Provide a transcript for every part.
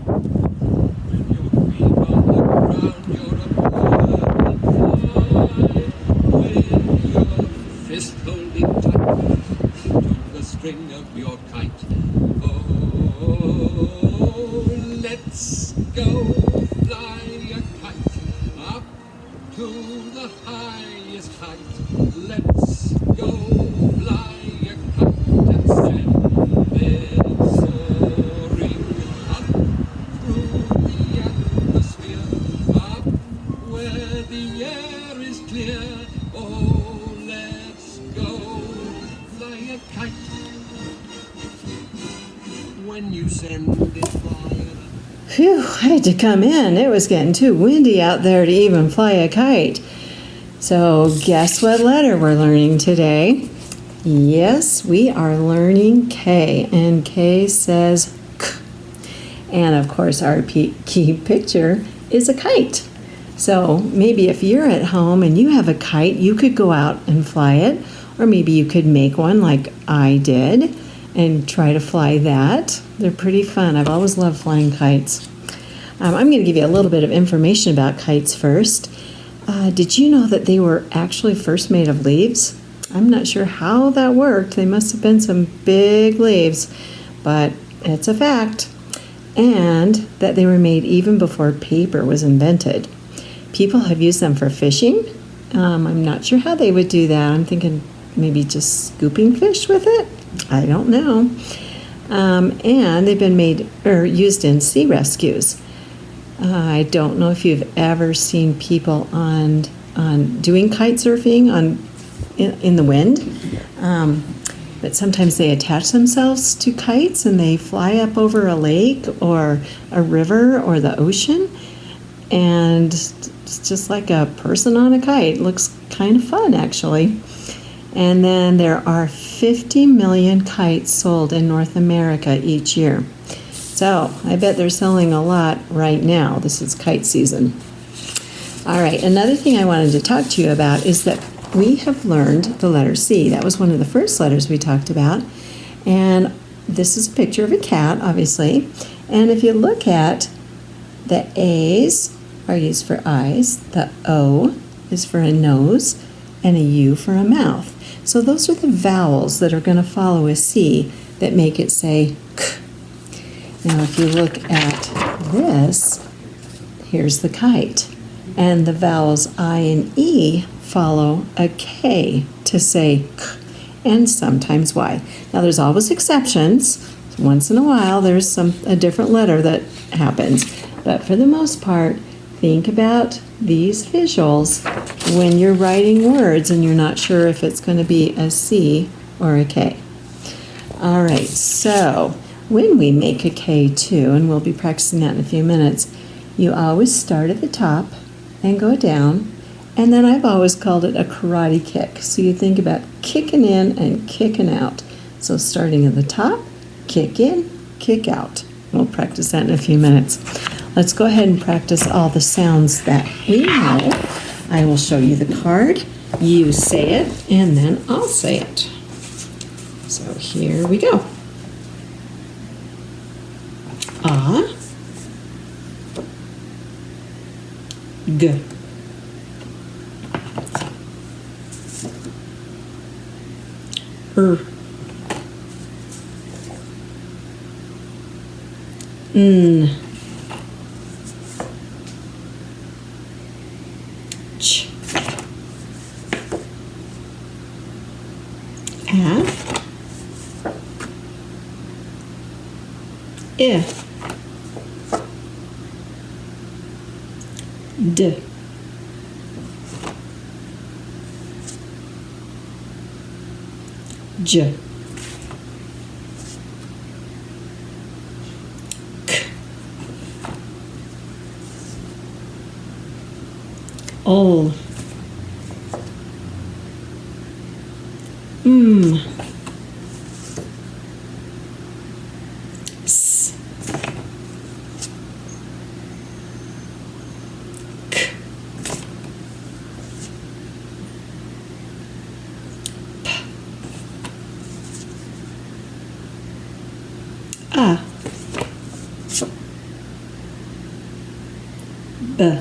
When your feet on the ground, you're a bird with your fist holding tight to the string of your kite. Oh, let's go fly a kite up to the highest height. Let's go fly a kite and send it soaring up through the atmosphere, up where the air is clear. Oh, let's go fly a kite. When you send it flying. Phew, I had to come in. It was getting too windy out there to even fly a kite. So, guess what letter we're learning today? Yes, we are learning K, and K says K. And of course, our key picture is a kite. So, maybe if you're at home and you have a kite, you could go out and fly it, or maybe you could make one like I did and try to fly that. They're pretty fun. I've always loved flying kites. I'm going to give you a little bit of information about kites first. Did you know that they were actually first made of leaves? I'm not sure how that worked. They must have been some big leaves, but it's a fact. And that they were made even before paper was invented. People have used them for fishing. I'm not sure how they would do that. I'm thinking maybe just scooping fish with it. I don't know. And they've been made or used in sea rescues. I don't know if you've ever seen people on doing kite surfing in the wind, but sometimes they attach themselves to kites and they fly up over a lake or a river or the ocean, and it's just like a person on a kite. It looks kind of fun, actually. And then there are 50 million kites sold in North America each year. So I bet they're selling a lot right now. This is kite season. All right, another thing I wanted to talk to you about is that we have learned the letter C. That was one of the first letters we talked about. And this is a picture of a cat, obviously. And if you look at the A's are used for eyes, the O is for a nose, and a U for a mouth. So those are the vowels that are going to follow a C that make it say K. Now, if you look at this, here's the kite. And the vowels I and E follow a K to say K, and sometimes Y. Now, there's always exceptions. Once in a while, there's a different letter that happens. But for the most part, think about these visuals when you're writing words and you're not sure if it's going to be a C or a K. All right, so when we make a K2, and we'll be practicing that in a few minutes, you always start at the top and go down, and then I've always called it a karate kick. So you think about kicking in and kicking out. So starting at the top, kick in, kick out. We'll practice that in a few minutes. Let's go ahead and practice all the sounds that we know. I will show you the card. You say it, and then I'll say it. So here we go. A, G, N, Ch, A, I, D, J, K, L, M, S, K, A, B.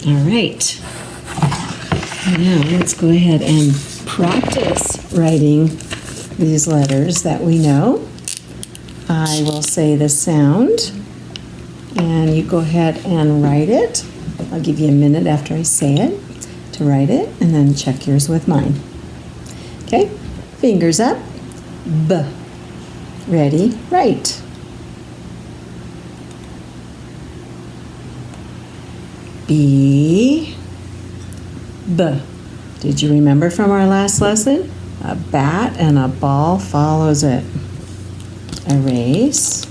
All right. Now let's go ahead and practice writing these letters that we know. I will say the sound, and you go ahead and write it. I'll give you a minute after I say it to write it, and then check yours with mine. Okay, fingers up. B. Ready, write. B. B. Did you remember from our last lesson? A bat and a ball follows it. Erase.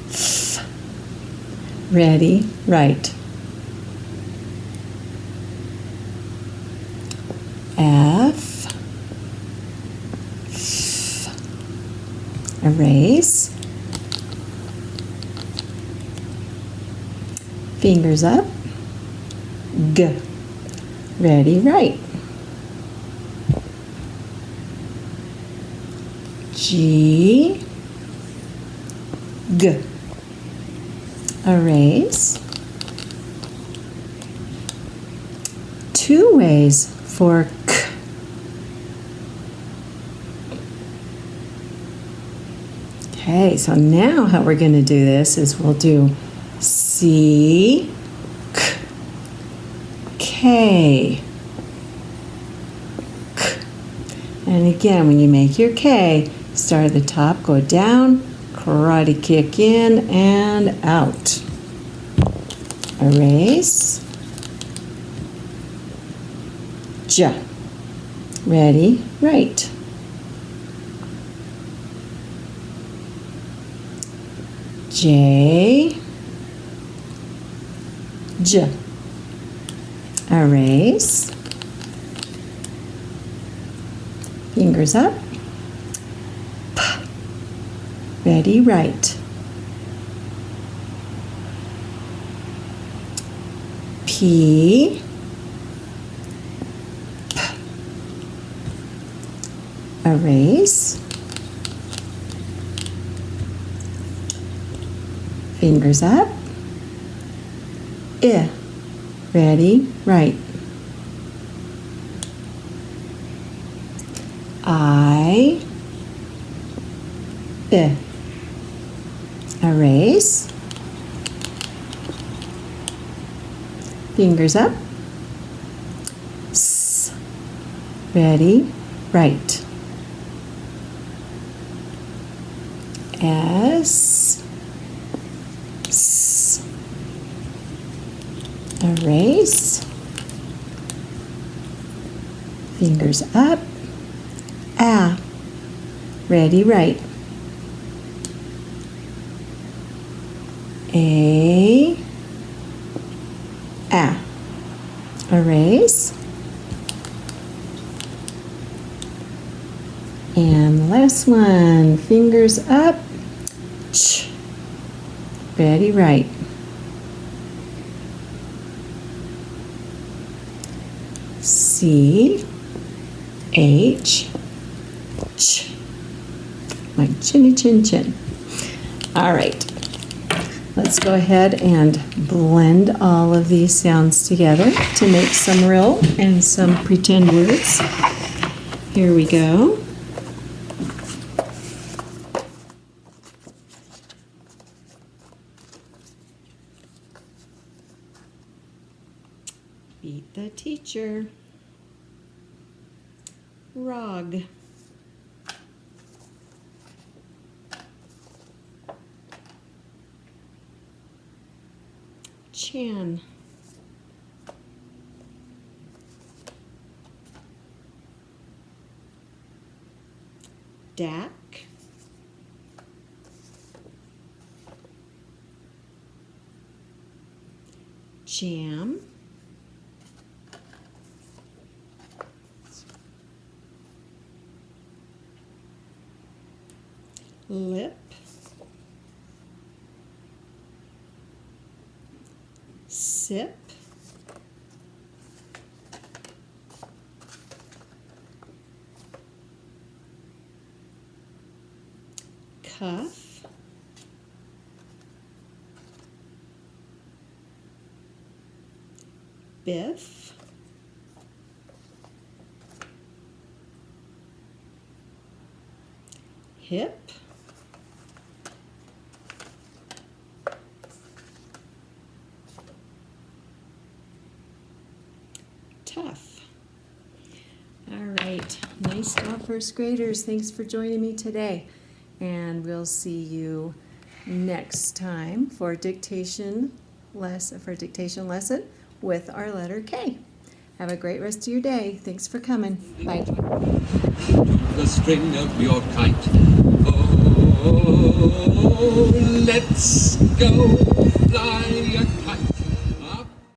F. Ready, write. F. F. Erase. Fingers up. G. Ready, write. G. G. Erase. Two ways for K. Okay, so now how we're going to do this is we'll do C, K, K, K. And again, when you make your K, start at the top, go down, karate kick in and out. Erase. J. Ready, write. J. J. Erase. Fingers up. P. Ready, write. P. P. Erase. Fingers up. I. Ready, write. I. I. Erase. Fingers up. S. Ready, write. S. S. Erase. Fingers up. A. Ready, write. A. A. Erase. And the last one, fingers up. Ch. Ready, write. C. H. Ch. Like chinny chin chin. All right. Let's go ahead and blend all of these sounds together to make some real and some pretend words. Here we go. Beat the teacher. Rog. Chan. Dak. Jam. Lip. Sip. Cuff. Biff. Hip. Tough. All right, nice job, first graders. Thanks for joining me today. And we'll see you next time for dictation lesson with our letter K. Have a great rest of your day. Thanks for coming. Bye. The string of your kite. Oh, let's go fly a